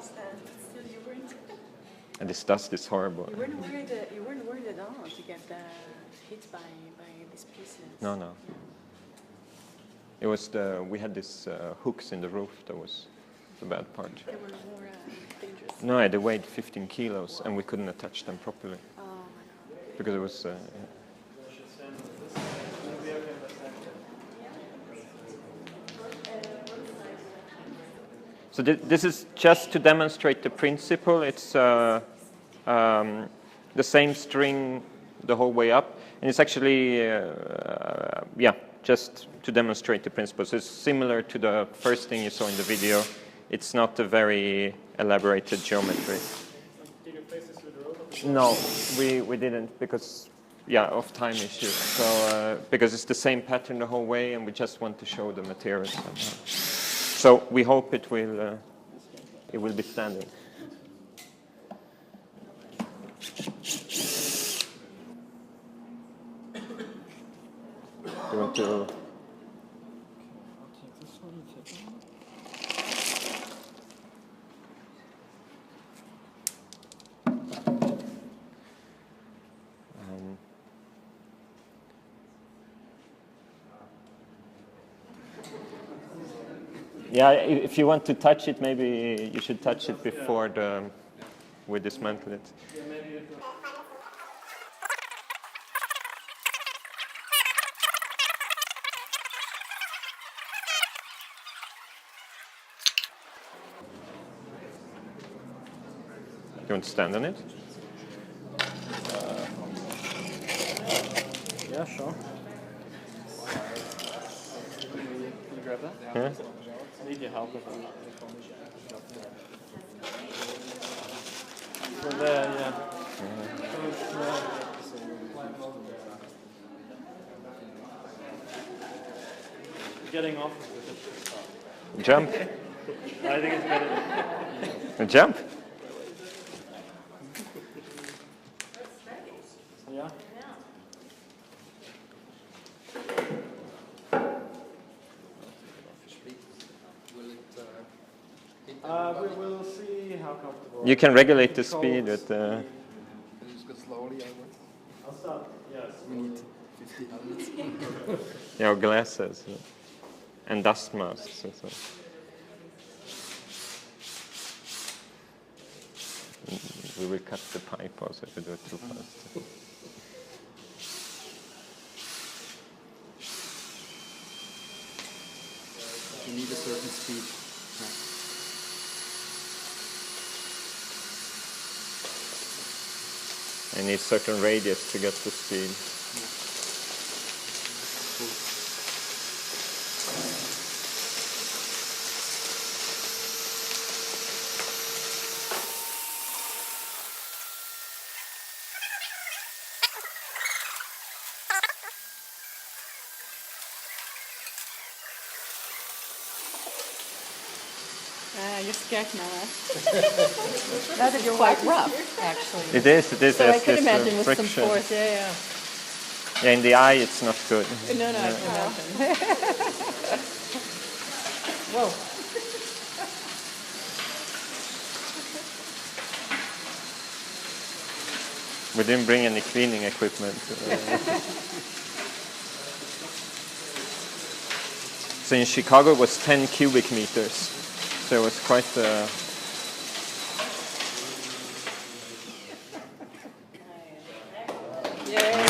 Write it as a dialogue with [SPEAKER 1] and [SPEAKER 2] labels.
[SPEAKER 1] understand, but still you weren't.
[SPEAKER 2] And this dust is horrible.
[SPEAKER 1] You weren't worried at all to get hit by these pieces.
[SPEAKER 2] No. It was we had these hooks in the roof. That was the bad part.
[SPEAKER 1] They were more dangerous.
[SPEAKER 2] No, they weighed 15 kilos, and we couldn't attach them properly.
[SPEAKER 1] Oh my God.
[SPEAKER 2] Because it was. So this is just to demonstrate the principle. It's the same string the whole way up, and it's actually just to demonstrate the principle. So it's similar to the first thing you saw in the video. It's not a very elaborated geometry.
[SPEAKER 3] Did you place this with the rope?
[SPEAKER 2] No, we didn't because of time issues. So because it's the same pattern the whole way, and we just want to show the material somehow. So we hope it will be standing. You want to?
[SPEAKER 3] I'll take this one, you take that one.
[SPEAKER 2] Yeah, if you want to touch it, maybe you should touch it before we dismantle it.
[SPEAKER 3] Yeah, maybe it
[SPEAKER 2] You want to stand on it?
[SPEAKER 3] Yeah, sure. Can you grab that?
[SPEAKER 2] Yeah.
[SPEAKER 3] I need your help with that. From there, yeah. Getting off is a difficult part.
[SPEAKER 2] Jump.
[SPEAKER 3] I think it's better.
[SPEAKER 2] Jump.
[SPEAKER 3] Yeah. We will see how comfortable.
[SPEAKER 2] You can regulate the speed with.
[SPEAKER 4] Can you just go slowly over?
[SPEAKER 3] I'll start. Yes.
[SPEAKER 4] We need 50 helmets.
[SPEAKER 2] Or glasses and dust masks. And so. We will cut the pipe also if we do it too fast.
[SPEAKER 4] You need a certain speed.
[SPEAKER 2] I need certain radius to get the speed.
[SPEAKER 1] You're scared now, huh?
[SPEAKER 5] Now that you're quite rough, actually.
[SPEAKER 2] It is.
[SPEAKER 5] So I
[SPEAKER 2] There's
[SPEAKER 5] could
[SPEAKER 2] this,
[SPEAKER 5] imagine with some
[SPEAKER 2] friction.
[SPEAKER 5] force, yeah.
[SPEAKER 2] Yeah, in the eye it's not good.
[SPEAKER 5] No, I can imagine. Whoa.
[SPEAKER 2] We didn't bring any cleaning equipment. So in Chicago it was 10 cubic meters. So it was quite
[SPEAKER 5] Yeah.